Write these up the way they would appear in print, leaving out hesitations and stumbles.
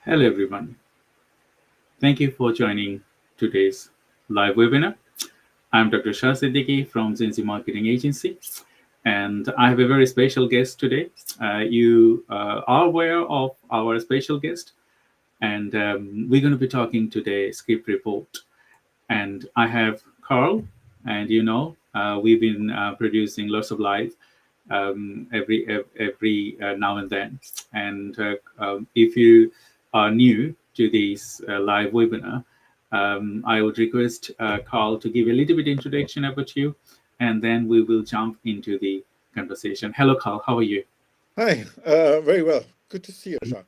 Hello, everyone. Thank you for joining today's live webinar. I'm Dr. Shah Siddiqui from 𝐂𝐯 Marketing Agency, and I have a very special guest today. You are aware of our special guest, and we're going to be talking today script report. And I have Carl, and we've been producing lots of live every now and then. And if you are new to this live webinar, I would request Carl to give a little bit introduction about you, and then we will jump into the conversation. Hello, Carl. How are you? Hi, very well. Good to see you, Shah.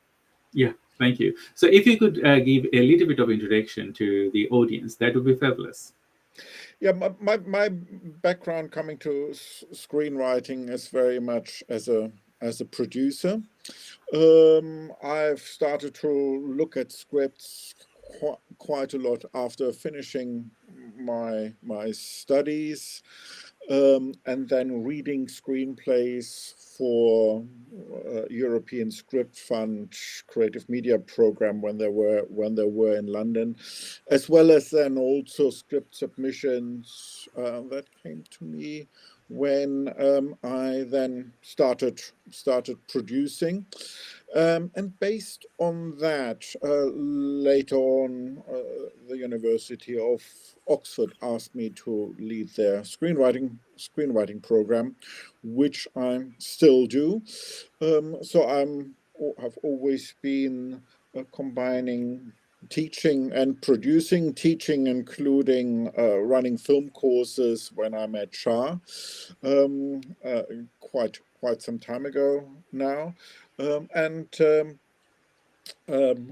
Yeah, thank you. So if you could give a little bit of introduction to the audience, that would be fabulous. Yeah, my background coming to screenwriting is very much as a producer. I've started to look at scripts quite a lot after finishing my studies, and then reading screenplays for European Script Fund creative media program when they were in London, as well as then also script submissions that came to me when I then started producing. And based on that, later on, the University of Oxford asked me to lead their screenwriting program, which I still do. So have always been combining teaching and producing, teaching including running film courses when I'm at SHA, quite some time ago now, and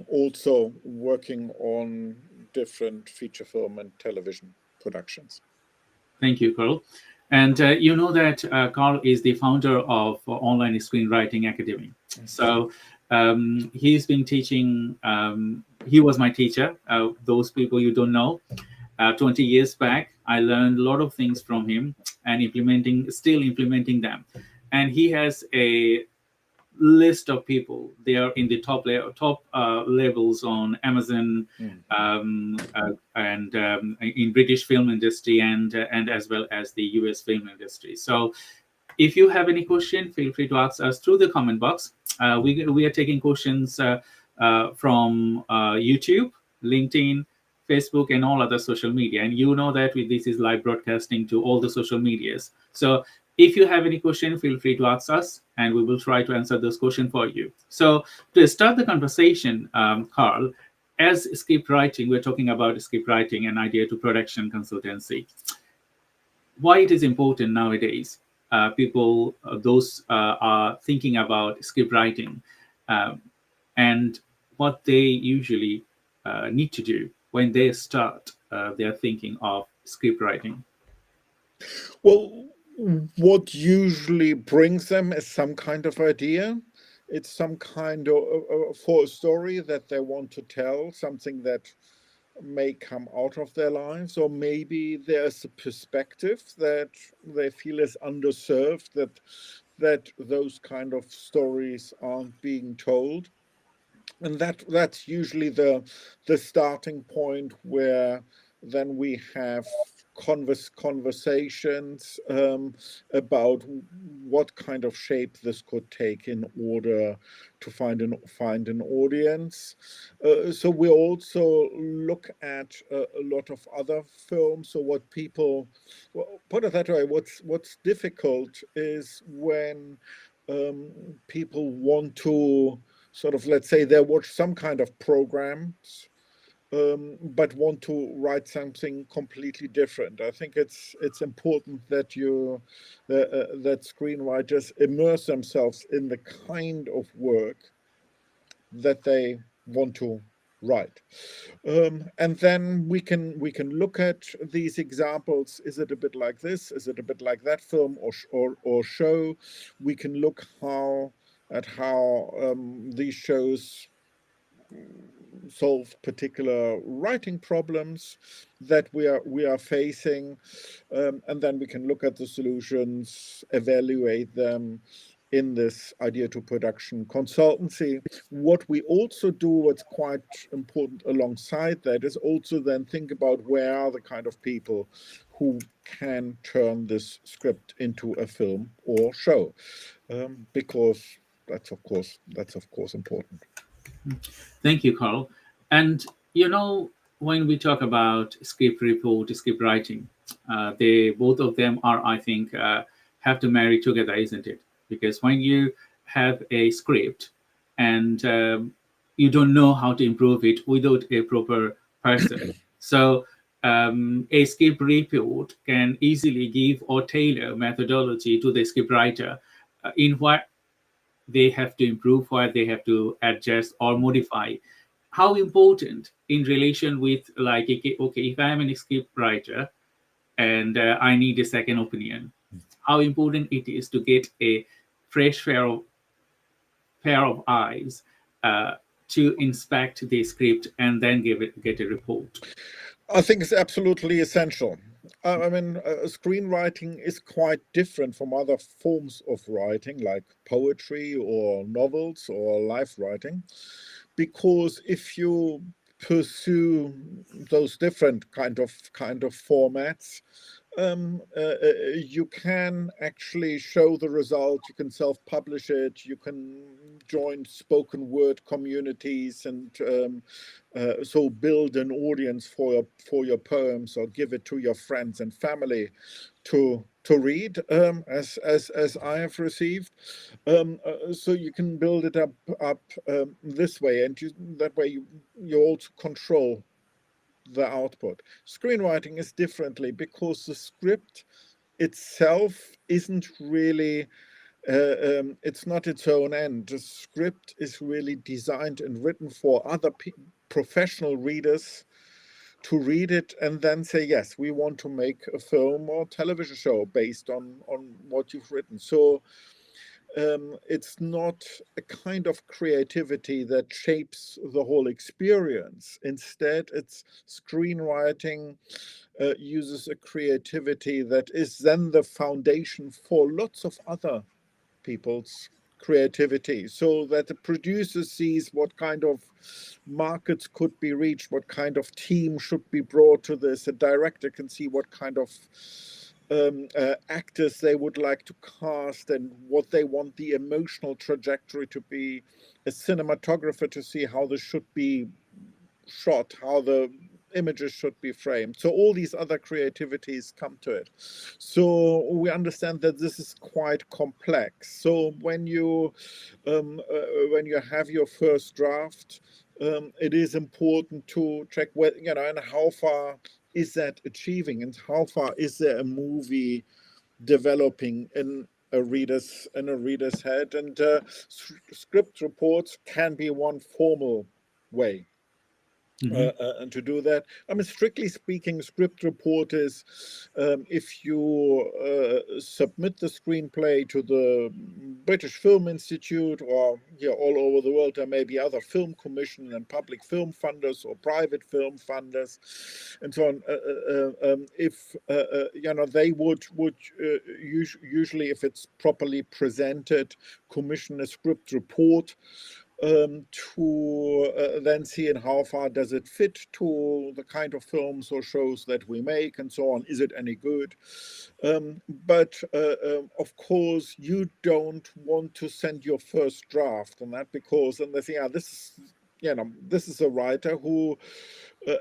also working on different feature film and television productions. Thank you, Carl. And you know that Carl is the founder of Online Screenwriting Academy. So he's been teaching, he was my teacher. Those people you don't know, 20 years back, I learned a lot of things from him and still implementing them. And he has a list of people. They are in the top levels on Amazon, and in British film industry, and as well as the US film industry. So if you have any question, feel free to ask us through the comment box. We are taking questions from YouTube, LinkedIn, Facebook, and all other social media. And you know that this is live broadcasting to all the social medias. So if you have any question, feel free to ask us, and we will try to answer those questions for you. So to start the conversation, Carl, as script writing, we're talking about script writing and idea to production consultancy. Why it is important nowadays? People, those are thinking about script writing, and what they usually need to do when they start their thinking of script writing. Well, what usually brings them is some kind of idea. It's some kind of for a story that they want to tell, something that may come out of their lives, or maybe there's a perspective that they feel is underserved, that those kind of stories aren't being told. And that's usually the starting point, where then we have conversations about what kind of shape this could take in order to find an audience. So we also look at a lot of other films. So what people, well, put it that way, what's difficult is when people want to sort of, let's say they watch some kind of programs, but want to write something completely different. I think it's important that that screenwriters immerse themselves in the kind of work that they want to write, and then we can look at these examples. Is it a bit like this? Is it a bit like that film or show? We can look at how these shows solve particular writing problems that we are facing, and then we can look at the solutions, evaluate them, in this idea to production consultancy. What we also do, what's quite important alongside that, is also then think about where are the kind of people who can turn this script into a film or show, because that's of course important. Thank you, Carl. And when we talk about script report, script writing, they both of them are, I think, have to marry together, isn't it? Because when you have a script and you don't know how to improve it without a proper person, so a script report can easily give or tailor methodology to the script writer in what they have to improve, what they have to adjust or modify. How important in relation with, like, okay, if I am a script writer and I need a second opinion, how important it is to get a fresh pair of eyes to inspect the script and then get a report. I think it's absolutely essential. I mean, screenwriting is quite different from other forms of writing, like poetry or novels or life writing, because if you pursue those different kind of formats, you can actually show the result. You can self-publish it. You can join spoken word communities and so build an audience for your poems, or give it to your friends and family to read, as I have received. So you can build it up this way, and that way you also control the output. Screenwriting is differently, because the script itself isn't really it's not its own end. The script is really designed and written for other professional readers to read it and then say, yes, we want to make a film or television show based on what you've written. So it's not a kind of creativity that shapes the whole experience. Instead, it's screenwriting uses a creativity that is then the foundation for lots of other people's creativity, so that the producer sees what kind of markets could be reached, what kind of team should be brought to this. A director can see what kind of actors they would like to cast and what they want the emotional trajectory to be. A cinematographer to see how this should be shot, how the images should be framed. So all these other creativities come to it. So we understand that this is quite complex. So when you have your first draft, it is important to check whether, and how far is that achieving, and how far is there a movie developing in a reader's head. And script reports can be one formal way. And to do that, I mean, strictly speaking, script report is if you submit the screenplay to the British Film Institute, or all over the world, there may be other film commission and public film funders or private film funders, and so on. If they would usually, if it's properly presented, commission a script report to then see in how far does it fit to the kind of films or shows that we make, and so on. Is it any good? But of course, you don't want to send your first draft on that, because then they say, this is a writer who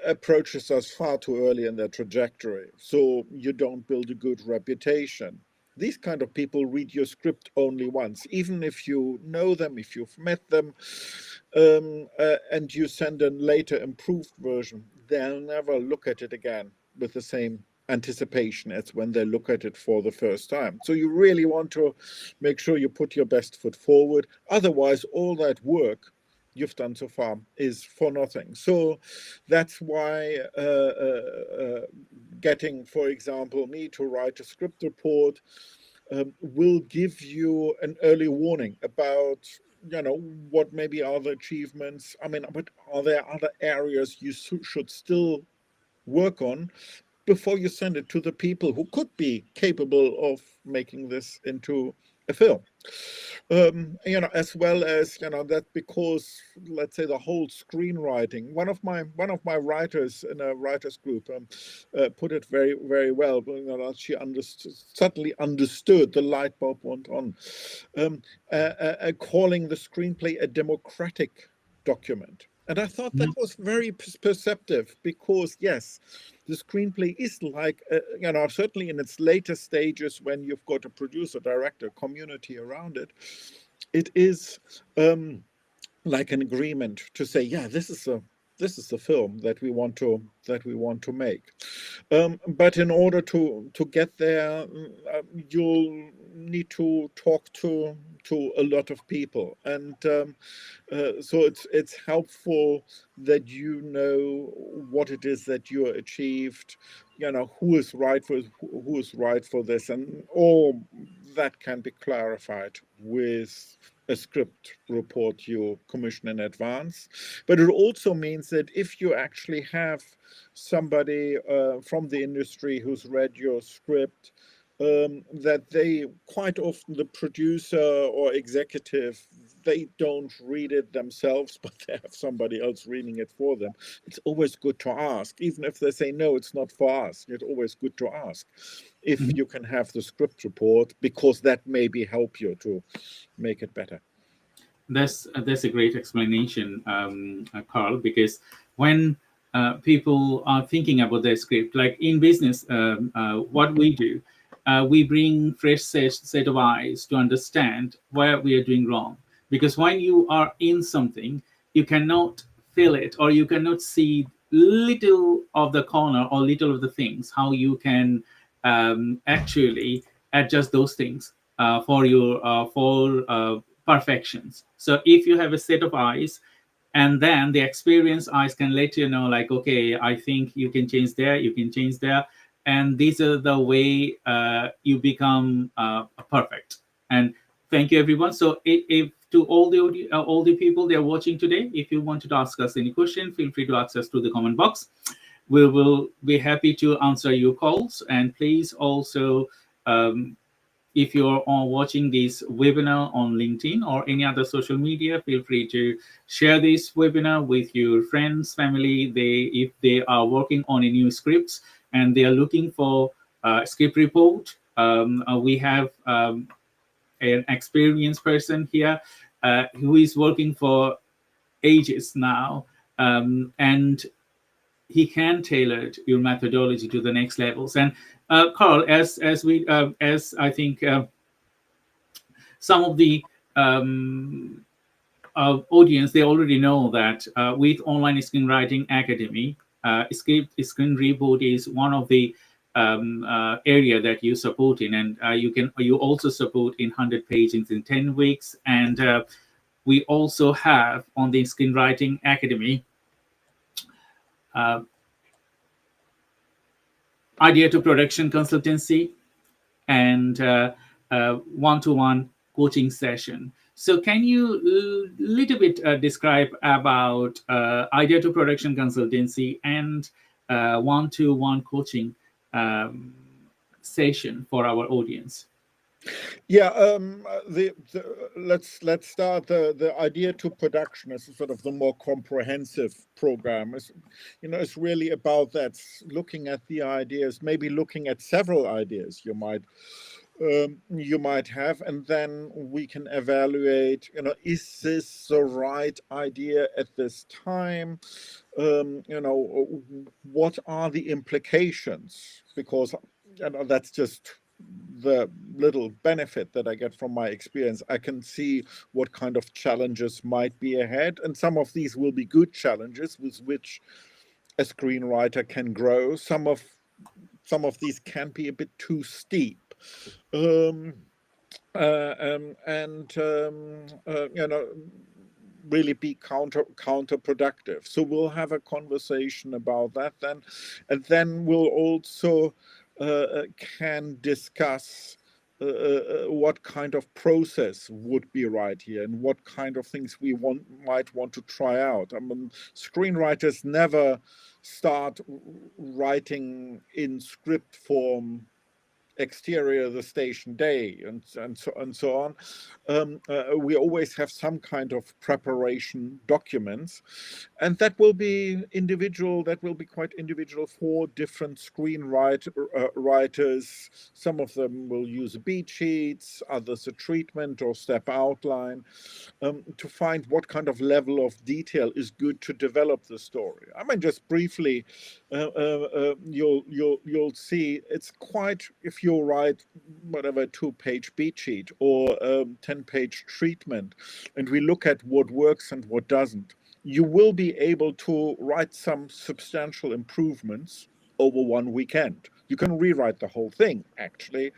approaches us far too early in their trajectory, so you don't build a good reputation. These kind of people read your script only once, even if you know them, if you've met them, and you send a later improved version, they'll never look at it again with the same anticipation as when they look at it for the first time. So you really want to make sure you put your best foot forward. Otherwise, all that work you've done so far is for nothing. So that's why getting, for example, me to write a script report will give you an early warning about what maybe are the achievements. I mean, but are there other areas you should still work on before you send it to the people who could be capable of making this into a film. As well as that, because let's say the whole screenwriting. One of my writers in a writers group put it very, very well. She suddenly understood. The light bulb went on, calling the screenplay a democratic document. And I thought that was very perceptive, because yes, the screenplay is like, certainly in its later stages, when you've got a producer, director, community around it, it is like an agreement to say, yeah, this is the film that we want to make. But in order to get there, you'll need to talk to a lot of people, and so it's helpful that you know what it is that you achieved, who is right for this, and all that can be clarified with a script report you commission in advance. But it also means that if you actually have somebody from the industry who's read your script, that they quite often, the producer or executive, they don't read it themselves, but they have somebody else reading it for them. It's always good to ask, even if they say no, it's not for us. It's always good to ask if you can have the script report, because that maybe help you to make it better. That's a great explanation, Carl, because when people are thinking about their script, like in business, what we do, we bring fresh set of eyes to understand where we are doing wrong. Because when you are in something, you cannot feel it, or you cannot see little of the corner or little of the things, how you can actually adjust those things for your perfections. So if you have a set of eyes, and then the experienced eyes can let you know, like, okay, I think you can change there, you can change there, and these are the way you become perfect. And thank you, everyone. So if to all the people that are watching today, if you wanted to ask us any question, feel free to ask us through the comment box. We will be happy to answer your calls. And please also, if you're watching this webinar on LinkedIn or any other social media, feel free to share this webinar with your friends, family. If they are working on a new scripts and they are looking for a script report, we have an experienced person here who is working for ages now, and he can tailor your methodology to the next levels. And Carl, as I think some of the audience, they already know that with Online Screenwriting Academy, Screen Report is one of the area that you support in, and you also support in 100 pages in 10 weeks. And we also have on the Screenwriting Academy idea to production consultancy and one-to-one coaching session. So can you little bit describe about idea to production consultancy and one-to-one coaching session for our audience? Yeah, let's start the idea to production as sort of the more comprehensive program. It's really about that, looking at the ideas, maybe looking at several ideas you might have, and then we can evaluate, is this the right idea at this time? What are the implications? Because that's just the little benefit that I get from my experience. I can see what kind of challenges might be ahead, and some of these will be good challenges with which a screenwriter can grow. Some of these can be a bit too steep, really be counterproductive. So we'll have a conversation about that then, and then we'll also can discuss what kind of process would be right here, and what kind of things we might want to try out. I mean, screenwriters never start writing in script form exterior the station day, and so on. We always have some kind of preparation documents, and that will be individual. That will be quite individual for different writers. Some of them will use beat sheets, others a treatment or step outline, to find what kind of level of detail is good to develop the story. I mean, just briefly, you'll see it's quite, if you write whatever 2-page beat sheet or 10-page treatment, and we look at what works and what doesn't, you will be able to write some substantial improvements over one weekend. You can rewrite the whole thing, actually.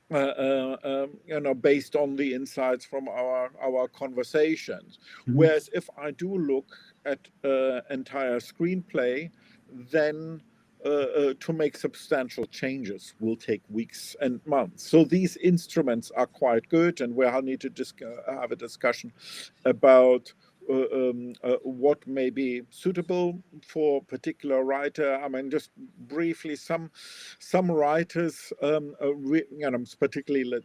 Based on the insights from our conversations. Whereas if I do look at entire screenplay, then to make substantial changes will take weeks and months. So these instruments are quite good, and we'll need to have a discussion about what may be suitable for a particular writer. I mean, just briefly, some writers, particularly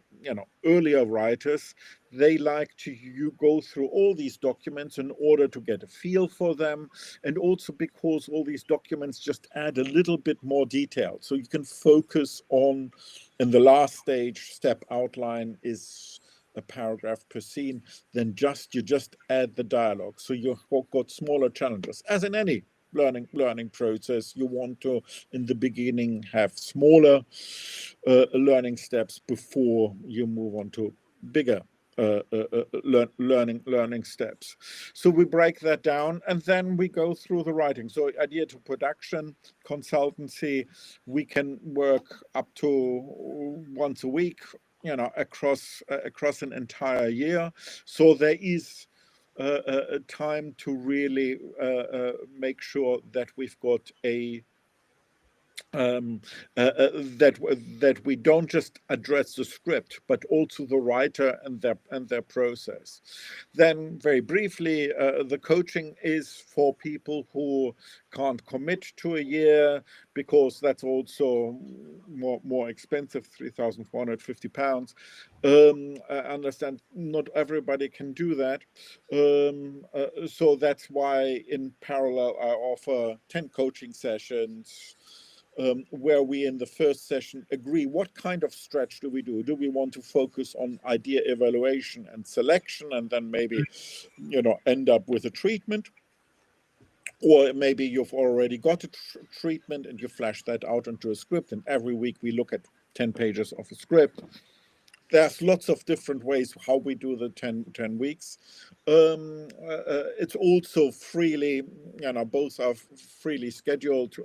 earlier writers, they like to go through all these documents in order to get a feel for them, and also because all these documents just add a little bit more detail, so you can focus on, in the last stage, step outline is a paragraph per scene, then you just add the dialogue. So you've got smaller challenges. As in any learning process, you want to, in the beginning, have smaller learning steps before you move on to bigger learning steps. So we break that down, and then we go through the writing. So idea to production, consultancy, we can work up to once a week, across an entire year. So there is a time to really make sure that we've got a that we don't just address the script, but also the writer and their process. Then, very briefly, the coaching is for people who can't commit to a year, because that's also more expensive, £3,450. I understand not everybody can do that, so that's why in parallel I offer 10 coaching sessions, where we in the first session agree what kind of stretch do we do. Do we want to focus on idea evaluation and selection, and then maybe end up with a treatment? Or maybe you've already got a treatment and you flash that out into a script, and every week we look at 10 pages of a script. There's lots of different ways how we do the 10 weeks. It's also freely, both are freely scheduled.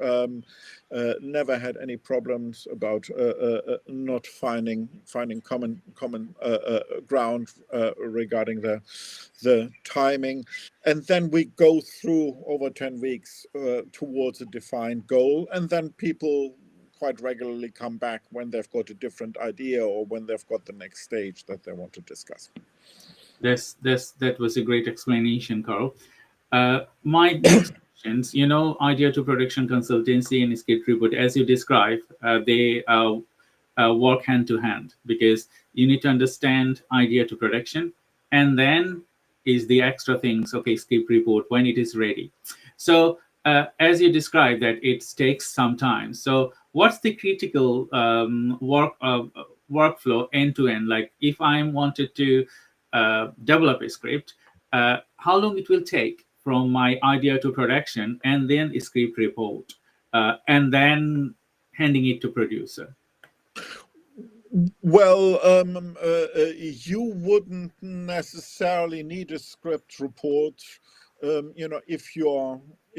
Never had any problems about not finding common ground regarding the timing. And then we go through over 10 weeks towards a defined goal, and then people quite regularly come back when they've got a different idea or when they've got the next stage that they want to discuss. That was a great explanation, Carl. My next questions, idea to production, consultancy, and script report, as you described, they work hand to hand, because you need to understand idea to production, and then is the extra things, okay, script report when it is ready. So as you described, that it takes some time. So what's the critical workflow end to end? Like if I wanted to develop a script, how long it will take from my idea to production, and then a script report, and then handing it to producer? Well, you wouldn't necessarily need a script report,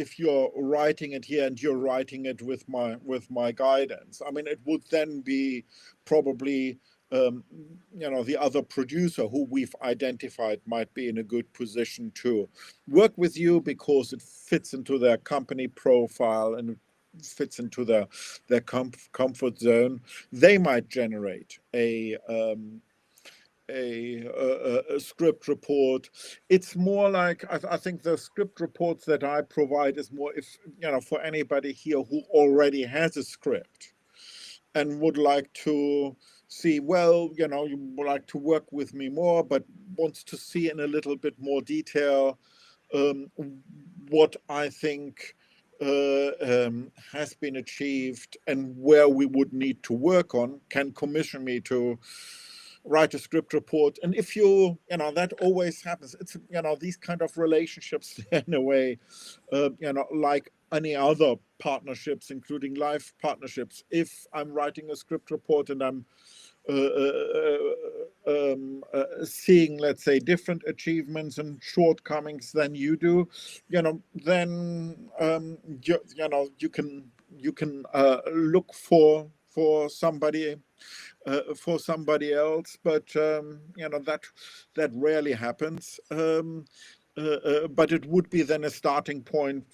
if you're writing it here and you're writing it with my guidance. I mean, it would then be probably the other producer who we've identified might be in a good position to work with you, because it fits into their company profile and fits into their comfort zone. They might generate a script report. It's more like, I think the script reports that I provide is more, if for anybody here who already has a script, and would like to see, well, you would like to work with me more, but wants to see in a little bit more detail what I think has been achieved and where we would need to work on, can commission me to write a script report. And if that always happens. It's, these kind of relationships in a way, like any other partnerships, including life partnerships. If I'm writing a script report and I'm seeing, let's say, different achievements and shortcomings than you do, then you can look for somebody else, but that rarely happens. But it would be then a starting point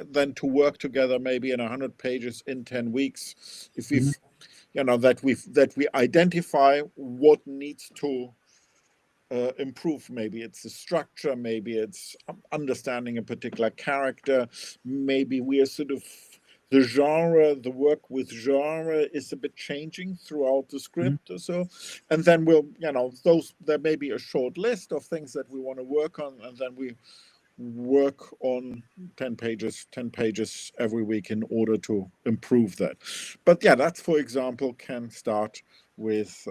then to work together, maybe in 100 pages in 10 weeks, if we've that we identify what needs to improve. Maybe it's the structure, maybe it's understanding a particular character, maybe we are sort of the genre, the work with genre is a bit changing throughout the script or so. And then we'll, there may be a short list of things that we want to work on, and then we work on 10 pages every week in order to improve that. But yeah, that's, for example, can start with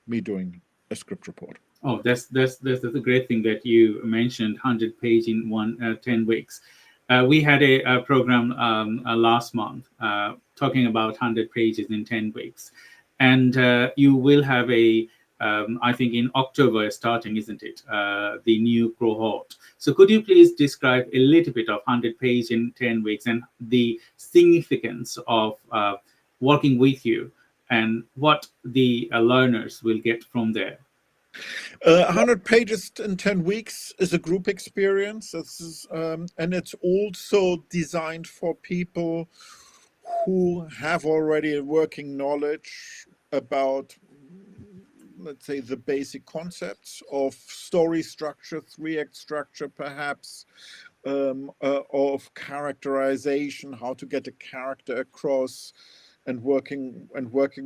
me doing a script report. Oh, that's a great thing that you mentioned 100 page in 10 weeks. We had a program last month talking about 100 pages in 10 weeks. And you will have I think in October starting, isn't it? The new cohort. So could you please describe a little bit of 100 page in 10 weeks and the significance of working with you and what the learners will get from there? 100 pages in 10 weeks is a group experience. And it's also designed for people who have already a working knowledge about, let's say, the basic concepts of story structure, 3-act structure, perhaps, of characterization, how to get a character across, and working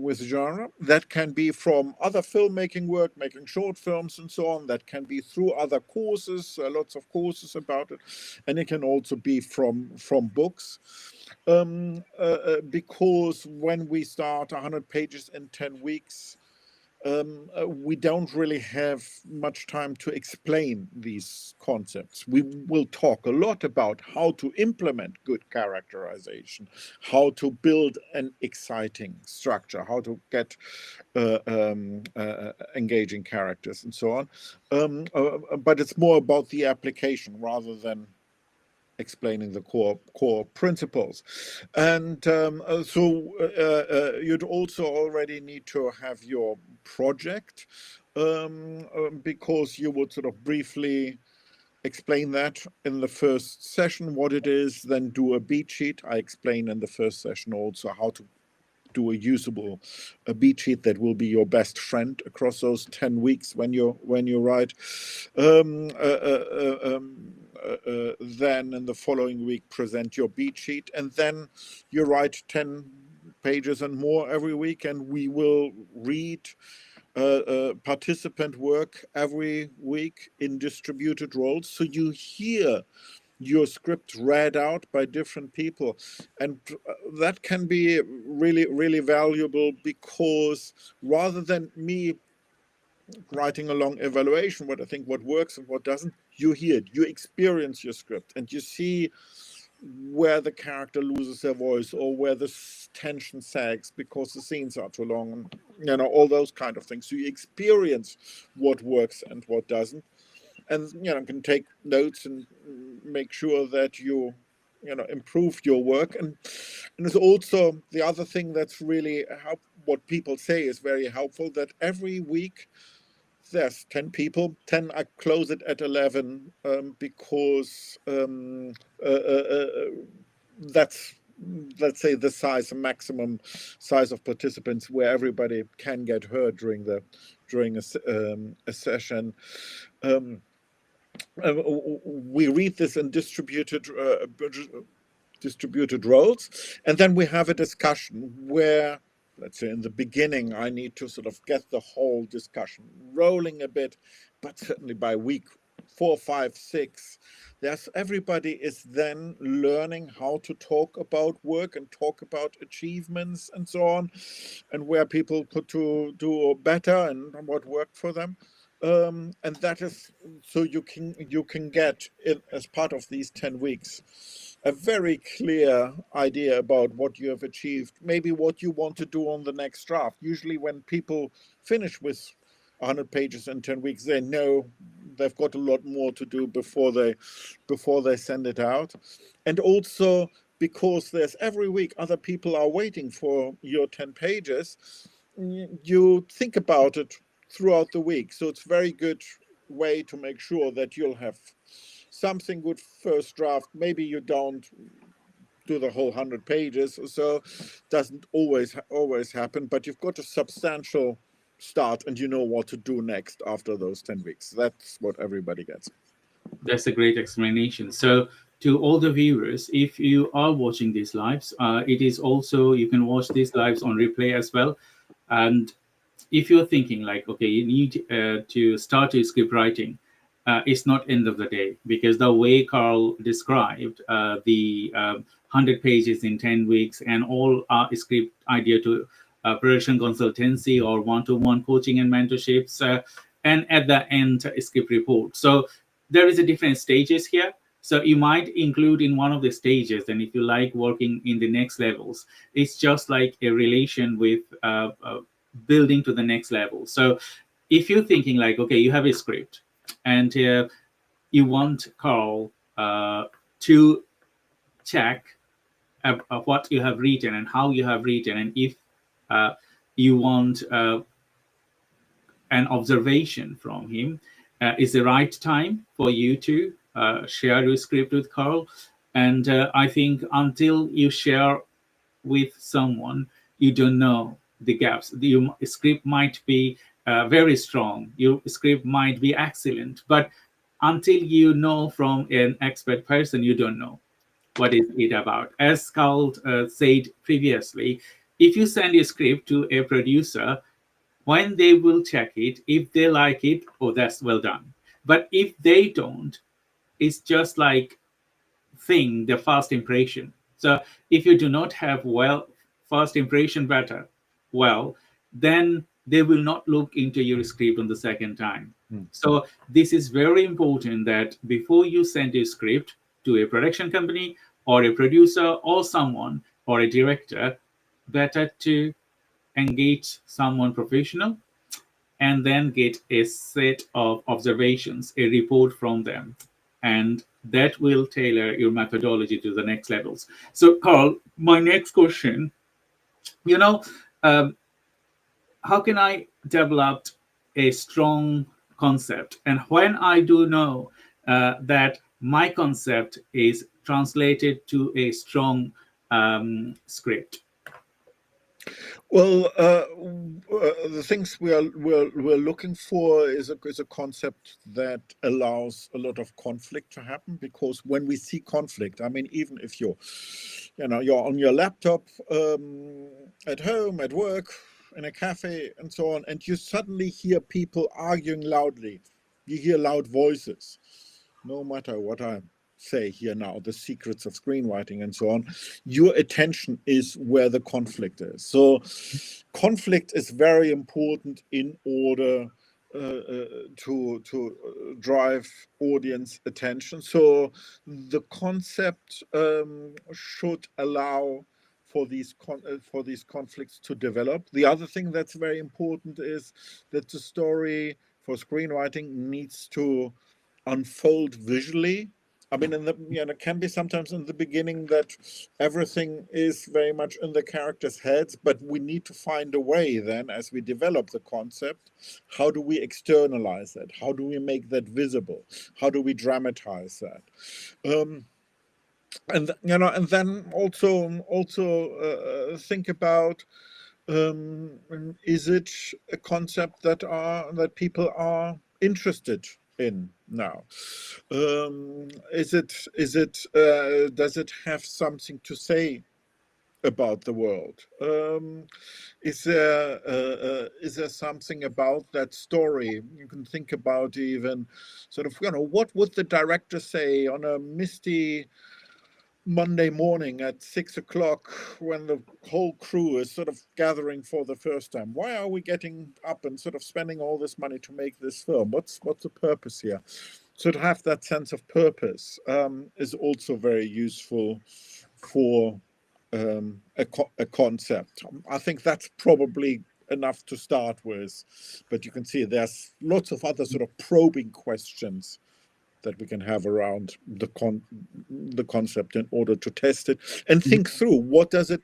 with genre. That can be from other filmmaking work, making short films and so on. That can be through other courses, lots of courses about it, and it can also be from books. Because when we start 100 pages in 10 weeks, we don't really have much time to explain these concepts. We will talk a lot about how to implement good characterization, how to build an exciting structure, how to get engaging characters and so on. But it's more about the application rather than explaining the core principles. And so you'd also already need to have your project, because you would sort of briefly explain that in the first session, what it is, then do a beat sheet. I explain in the first session also how to do a beat sheet that will be your best friend across those 10 weeks when you write. Then in the following week present your beat sheet, and then you write 10 pages and more every week, and we will read participant work every week in distributed roles, so you hear your script read out by different people. And that can be really, really valuable, because rather than me writing a long evaluation, what works and what doesn't, you hear it, you experience your script, and you see where the character loses their voice or where the tension sags because the scenes are too long, and all those kind of things. So you experience what works and what doesn't, and can take notes and make sure that you improve your work. And it's also the other thing that's really what people say is very helpful, that every week there's 10 people. 10, I close it at 11, because that's, let's say, the maximum size of participants where everybody can get heard during a session. We read this in distributed distributed roles. And then we have a discussion where, let's say in the beginning, I need to sort of get the whole discussion rolling a bit, but certainly by week 4, 5, 6, everybody is then learning how to talk about work and talk about achievements and so on, and where people could to do better and what worked for them. And that is so you can get in, as part of these 10 weeks, a very clear idea about what you have achieved, maybe what you want to do on the next draft. Usually when people finish with 100 pages in 10 weeks, they know they've got a lot more to do before they send it out. And also because there's every week other people are waiting for your 10 pages, you think about it throughout the week. So it's a very good way to make sure that you'll have something good first draft. Maybe you don't do the whole 100 pages or so, doesn't always happen, but you've got a substantial start and you know what to do next after those 10 weeks. That's what everybody gets. That's a great explanation. So to all the viewers, if you are watching these lives, it is also, you can watch these lives on replay as well. And if you're thinking like, okay, you need to start your script writing, it's not end of the day, because the way Carl described the 100 pages in 10 weeks and all script idea to production consultancy or one-to-one coaching and mentorships, and at the end, a script report. So there is a different stages here. So you might include in one of the stages, and if you like working in the next levels, it's just like a relation with building to the next level. So if you're thinking like, okay, you have a script and you want Carl to check what you have written and how you have written, and if you want an observation from him, is the right time for you to share your script with Carl. And I think until you share with someone, you don't know the gaps. Your script might be very strong, your script might be excellent, but until you know from an expert person, you don't know what is it about. As Carl said previously, if you send a script to a producer, when they will check it, if they like it, oh, that's well done. But if they don't, it's just like the first impression. So if you do not have first impression better, then they will not look into your script on the second time. So this is very important, that before you send a script to a production company or a producer or someone or a director, better to engage someone professional and then get a set of observations, a report from them. And that will tailor your methodology to the next levels. So, Carl, my next question, how can I develop a strong concept? And when I do know that my concept is translated to a strong script? Well, the things we're looking for is a concept that allows a lot of conflict to happen. Because when we see conflict, I mean, even if you're on your laptop, at home, at work, in a cafe, and so on, and you suddenly hear people arguing loudly, you hear loud voices, no matter what I say here now, the secrets of screenwriting and so on, your attention is where the conflict is. So conflict is very important in order to drive audience attention. So the concept should allow for these conflicts to develop. The other thing that's very important is that the story for screenwriting needs to unfold visually. I mean, it can be sometimes in the beginning that everything is very much in the characters' heads, but we need to find a way then, as we develop the concept, how do we externalize that? How do we make that visible? How do we dramatize that? And then also think about, is it a concept that people are interested in now? Does it have something to say about the world? Is there something about that story? You can think about even sort of, what would the director say on a misty Monday morning at 6 o'clock when the whole crew is sort of gathering for the first time? Why are we getting up and sort of spending all this money to make this film? What's the purpose here? So to have that sense of purpose is also very useful for a concept. I think that's probably enough to start with, but you can see there's lots of other sort of probing questions that we can have around the concept in order to test it and think through what does it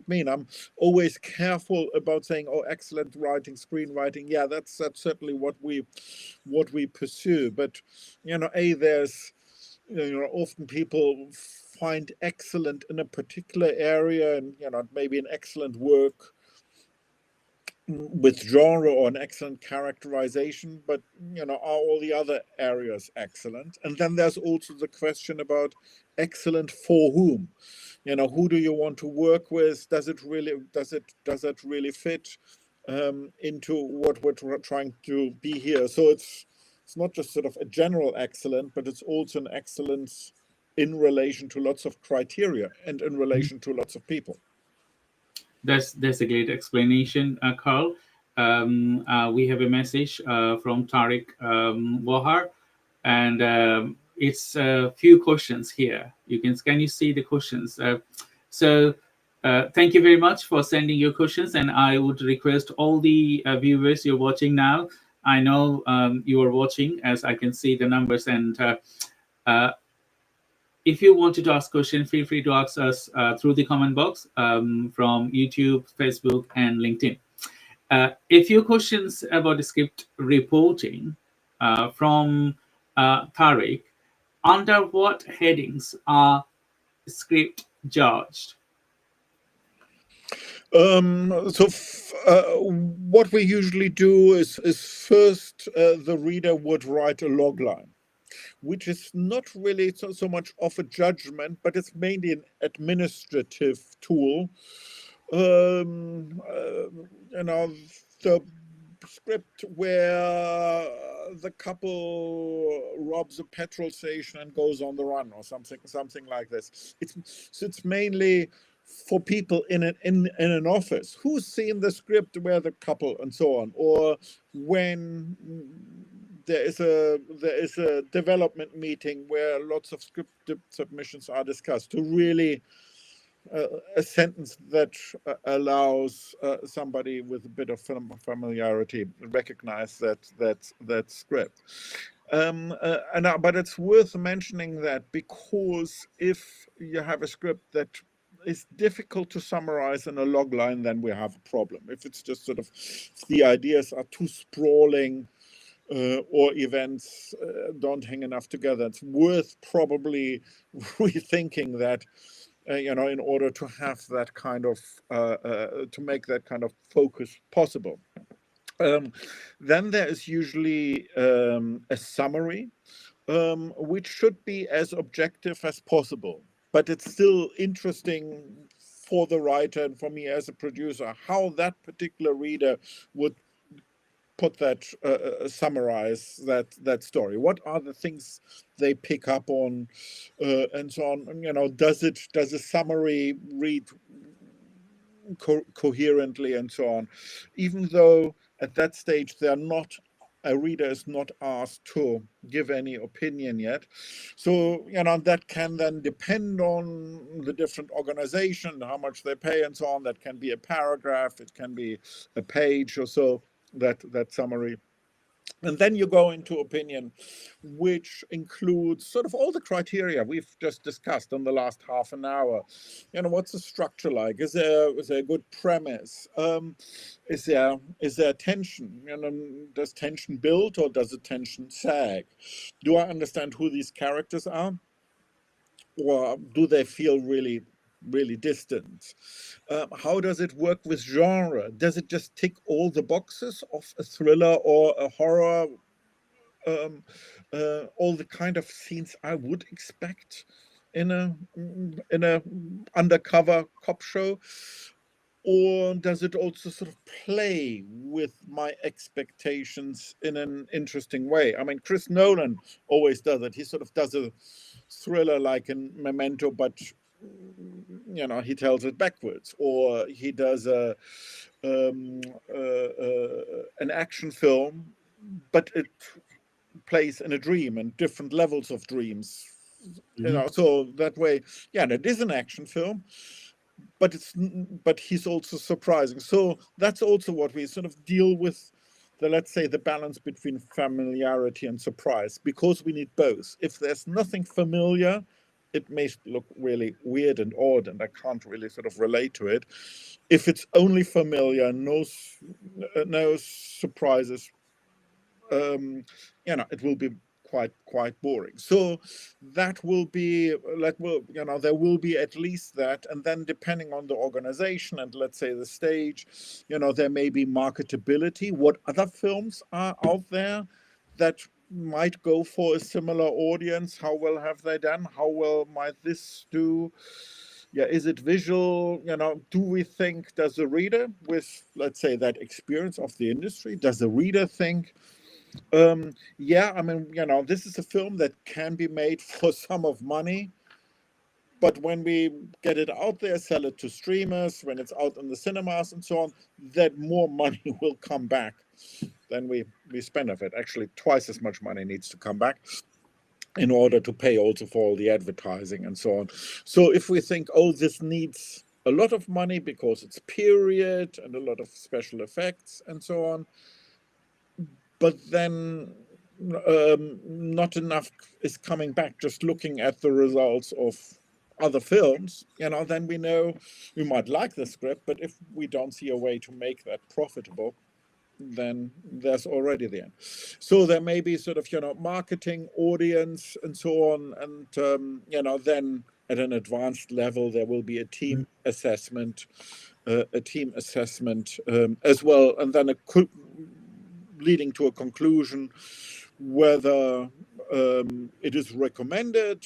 mean. I'm always careful about saying, oh, excellent writing, screenwriting. Yeah, that's certainly what we pursue. But there's often people find excellent in a particular area, and maybe an excellent work with genre or an excellent characterization, but are all the other areas excellent? And then there's also the question about excellent for whom. Who do you want to work with? Does it really fit into what we're trying to be here? So it's not just sort of a general excellent, but it's also an excellence in relation to lots of criteria and in relation to lots of people. That's a great explanation, Carl. We have a message from Tariq Wahar, and it's a few questions here. Can you see the questions? Thank you very much for sending your questions, and I would request all the viewers you're watching now. I know you are watching, as I can see the numbers, and if you wanted to ask questions, feel free to ask us through the comment box from YouTube, Facebook, and LinkedIn. A few questions about the script reporting from Tariq. Under what headings are script judged? What we usually do is first the reader would write a log line, which is not really so much of a judgment, but it's mainly an administrative tool. The script where the couple robs a petrol station and goes on the run, or something like this. It's mainly for people in an office. Who's seen the script where the couple and so on, or when there is a development meeting where lots of script submissions are discussed, to really a sentence that allows somebody with a bit of familiarity recognize that script. But it's worth mentioning that, because if you have a script that is difficult to summarize in a log line, then we have a problem. If it's just sort of the ideas are too sprawling, or events don't hang enough together, it's worth probably rethinking that, in order to have that kind of, to make that kind of focus possible. Then there is usually a summary, which should be as objective as possible, but it's still interesting for the writer and for me as a producer, how that particular reader would put that, summarize that story. What are the things they pick up on, and so on? Does a summary read coherently and so on? Even though at that stage a reader is not asked to give any opinion yet. So, that can then depend on the different organization, how much they pay and so on. That can be a paragraph, it can be a page or so, that summary. And then you go into opinion, which includes sort of all the criteria we've just discussed in the last half an hour. What's the structure like? Is there a good premise? Is there tension? Does tension build, or does the tension sag? Do I understand who these characters are? Or do they feel really distant? How does it work with genre? Does it just tick all the boxes of a thriller or a horror all the kind of scenes I would expect in a undercover cop show? Or does it also sort of play with my expectations in an interesting way? I mean, Chris Nolan always does it. He sort of does a thriller like in Memento, but he tells it backwards. Or he does an action film, but it plays in a dream and different levels of dreams. So that way, it is an action film, but he's also surprising. So that's also what we sort of deal with, let's say, the balance between familiarity and surprise, because we need both. If there's nothing familiar, it may look really weird and odd, and I can't really sort of relate to it. If it's only familiar, no surprises, it will be quite boring. So that will be there will be at least that, and then depending on the organization and let's say the stage, there may be marketability. What other films are out there that might go for a similar audience? How well have they done? How well might this do? Is it visual? Do we think, does the reader with, let's say, that experience of the industry, does the reader think, this is a film that can be made for sum of money, but when we get it out there, sell it to streamers, when it's out in the cinemas and so on, that more money will come back than we spend of it. Actually, twice as much money needs to come back in order to pay also for all the advertising and so on. So if we think, this needs a lot of money because it's period and a lot of special effects and so on, but then not enough is coming back just looking at the results of other films, then we know we might like the script, but if we don't see a way to make that profitable, then there's already the end. So there may be sort of, marketing, audience, and so on. And, then at an advanced level, there will be a team assessment, as well. And then leading to a conclusion whether it is recommended,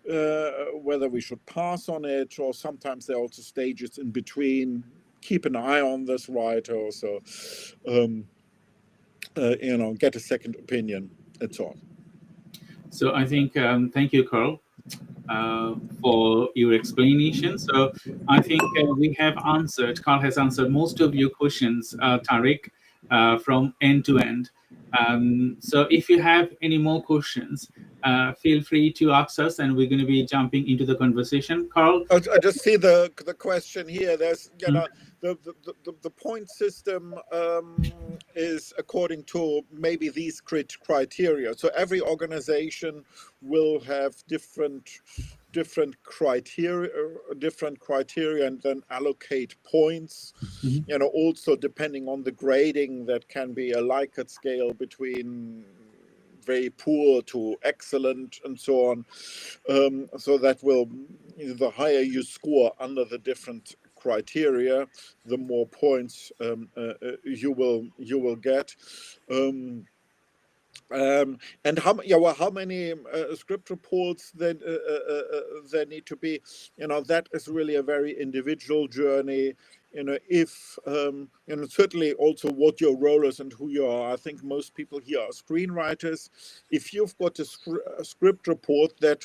whether we should pass on it, or sometimes there are also stages in between. Keep an eye on this writer, so get a second opinion and so on. So I think thank you, Carl, for your explanation. So I think Carl has answered most of your questions, Tariq, from end to end. So if you have any more questions, feel free to ask us, and we're going to be jumping into the conversation. Carl? I just see the question here. There's, the point system is according to maybe these criteria. So every organization will have different criteria, and then allocate points. Also depending on the grading, that can be a Likert scale between very poor to excellent and so on. So that will, the higher you score under the different criteria, the more points you will get. And how many script reports there need to be? That is really a very individual journey. If certainly also what your role is and who you are. I think most people here are screenwriters. If you've got a script report that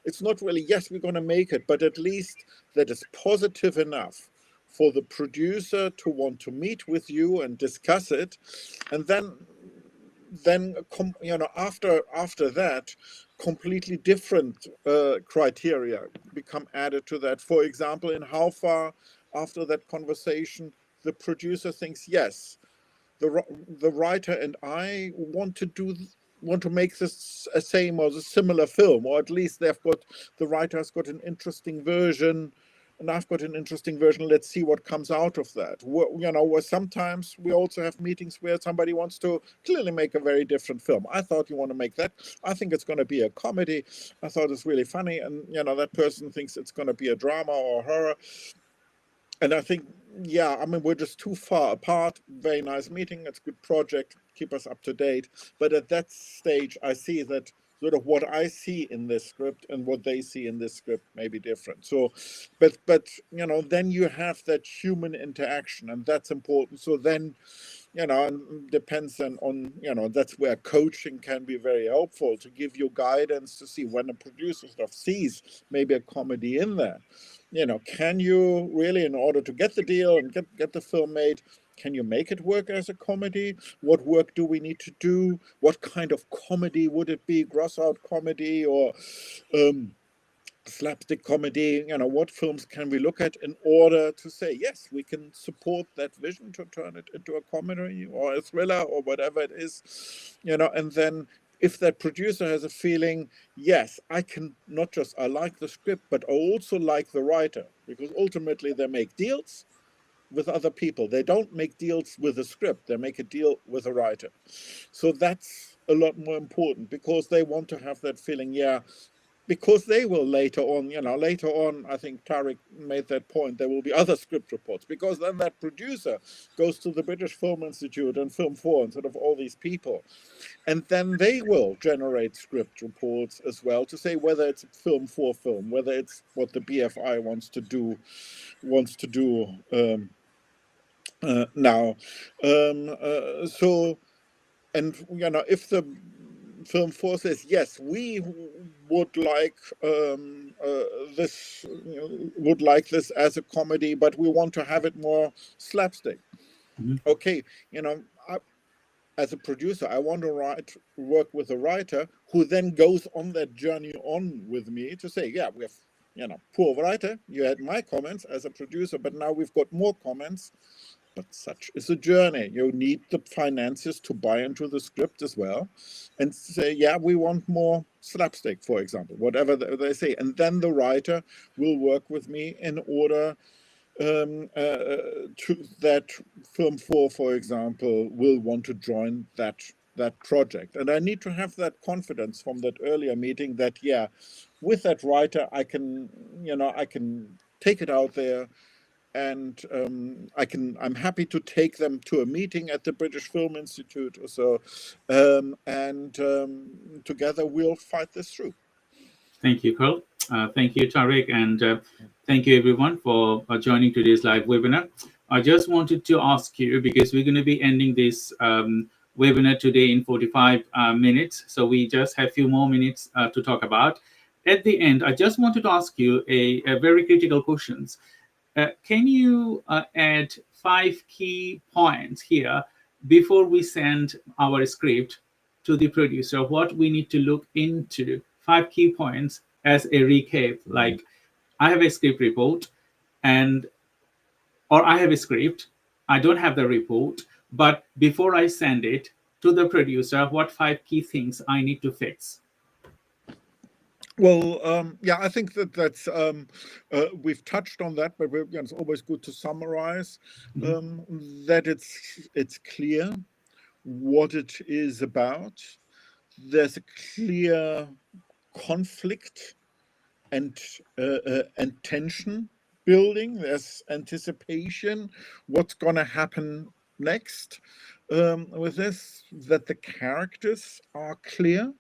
it's not really yes we're going to make it, but at least that is positive enough for the producer to want to meet with you and discuss it, and then after that, completely different criteria become added to that. For example, in how far after that conversation the producer thinks, yes, the writer and I want to make this a same or a similar film, or at least the writer's got an interesting version and I've got an interesting version. Let's see what comes out of that. Where sometimes we also have meetings where somebody wants to clearly make a very different film. I thought you want to make that. I think it's going to be a comedy. I thought it's really funny. And, that person thinks it's going to be a drama or horror. And I think, we're just too far apart. Very nice meeting. It's a good project. keep us up to date. But at that stage, I see that sort of what I see in this script and what they see in this script may be different. So, but you know, then you have that human interaction, and that's important. So then, you know, and depends on, you know, that's where coaching can be very helpful, to give you guidance to see when a producer sort of sees maybe a comedy in there. You know, can you really, in order to get the deal and get the film made, can you make it work as a comedy? What work do we need to do? What kind of comedy would it be? Gross out comedy or slapstick comedy? You know, what films can we look at in order to say, yes, we can support that vision to turn it into a comedy or a thriller or whatever it is, you know. And then if that producer has a feeling, yes, I can not just, I like the script, but I also like the writer, because ultimately they make deals with other people. They don't make deals with a script, they make a deal with a writer. So that's a lot more important, because they want to have that feeling, yeah, because they will later on, you know, later on, I think Tariq made that point, there will be other script reports, because then that producer goes to the British Film Institute and Film 4 and sort of all these people. And then they will generate script reports as well to say whether it's a Film 4 film, whether it's what the BFI wants to do now. So, and you know, if the Film 4 says, yes, we would like this, you know, would like this as a comedy, but we want to have it more slapstick. Okay, you know, as a producer, I want to work with a writer who then goes on that journey on with me to say, yeah, we have, you know, poor writer, you had my comments as a producer, but now we've got more comments. But such is a journey. You need the finances to buy into the script as well and say, yeah, we want more slapstick, for example, whatever they say. And then the writer will work with me in order to that Film 4, for example, will want to join that project. And I need to have that confidence from that earlier meeting that, yeah, with that writer, I can, you know, I can take it out there. And I'm happy to take them to a meeting at the British Film Institute or so, and together we'll fight this through. Thank you, Carl. Thank you, Tariq, and thank you everyone for joining today's live webinar. I just wanted to ask you, because we're going to be ending this webinar today in 45 minutes, so we just have a few more minutes to talk about. At the end, I just wanted to ask you a very critical questions. Can you add 5 key points here before we send our script to the producer? What we need to look into, 5 key points as a recap. Like, I have a script report, or I have a script, I don't have the report, but before I send it to the producer, what 5 key things I need to fix? Well, yeah, I think that's we've touched on that, but it's always good to summarize that it's clear what it is about. There's a clear conflict and tension building. There's anticipation, what's going to happen next with this, that the characters are clear.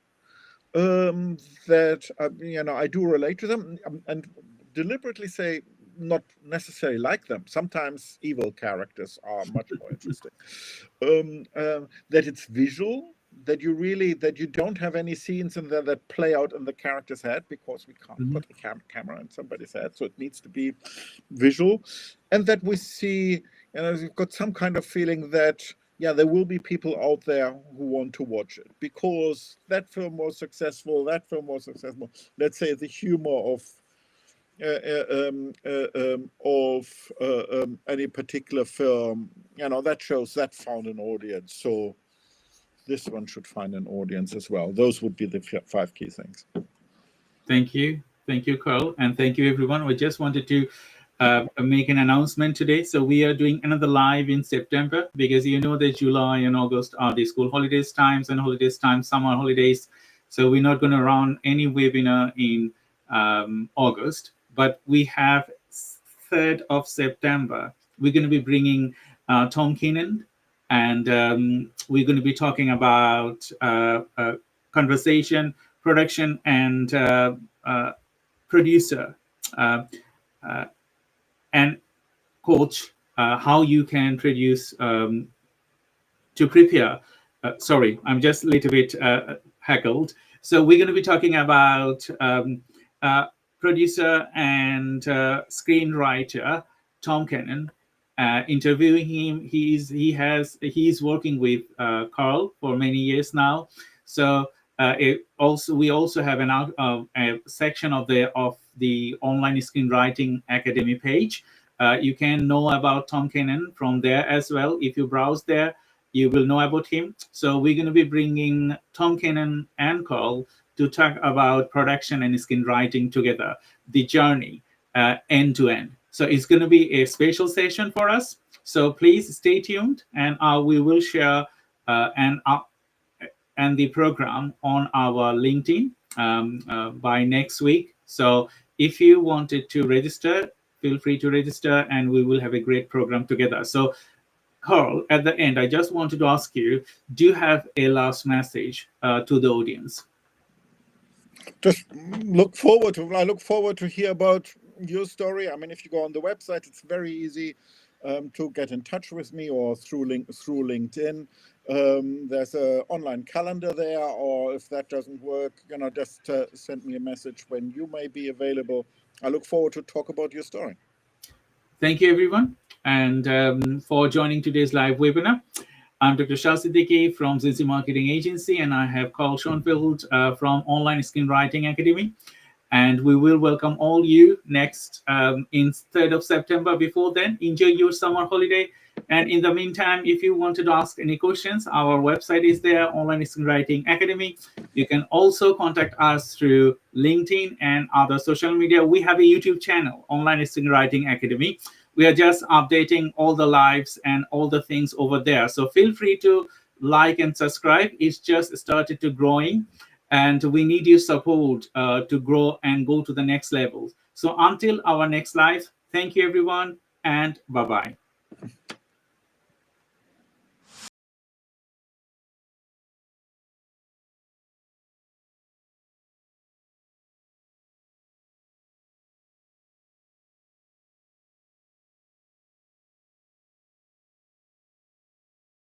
That you know, I do relate to them, and deliberately say not necessarily like them. Sometimes evil characters are much more interesting. That it's visual, that you don't have any scenes in there that play out in the character's head, because we can't put a camera in somebody's head, so it needs to be visual. And that we see, you know, you've got some kind of feeling that, yeah, there will be people out there who want to watch it because that film was successful, Let's say the humor of any particular film, you know, that shows that found an audience. So this one should find an audience as well. Those would be the 5 key things. Thank you, Carl, and thank you, everyone. We just wanted to make an announcement today. So we are doing another live in September, because you know that July and August are the school holidays times, summer holidays. So we're not going to run any webinar in August, but we have 3rd of September. We're going to be bringing Tom Keenan And we're going to be talking about conversation, production, and producer and coach, how you can produce to prepare. Sorry, I'm just a little bit heckled. So we're going to be talking about producer and screenwriter Tom Cannon. Interviewing him, he's working with Carl for many years now. So we also have a section of the online screenwriting academy page. You can know about Tom Cannon from there as well. If you browse there, you will know about him. So we're going to be bringing Tom Cannon and Carl to talk about production and screenwriting together, the journey end to end. So it's going to be a special session for us. So please stay tuned, and we will share and the program on our LinkedIn by next week. So if you wanted to register, feel free to register, and we will have a great program together. So Carl, at the end, I just wanted to ask you, do you have a last message to the audience? Just look forward to hear about your story. I mean, if you go on the website, it's very easy to get in touch with me, or through LinkedIn. There's an online calendar there, or if that doesn't work, just send me a message when you may be available. I look forward to talk about your story. Thank you, everyone, and for joining today's live webinar. I'm Dr. 𝐄𝐯𝐶 from 𝐶𝐶 Marketing Agency, and I have Carl Schoenfeld from Online Screenwriting Academy. And we will welcome all you next in 3rd of September. Before then, enjoy your summer holiday. And in the meantime, if you wanted to ask any questions, our website is there, Online Screenwriting Academy. You can also contact us through LinkedIn and other social media. We have a YouTube channel, Online Screenwriting Academy. We are just updating all the lives and all the things over there. So feel free to like and subscribe. It's just started to growing, and we need your support to grow and go to the next level. So until our next live, thank you, everyone, and bye-bye.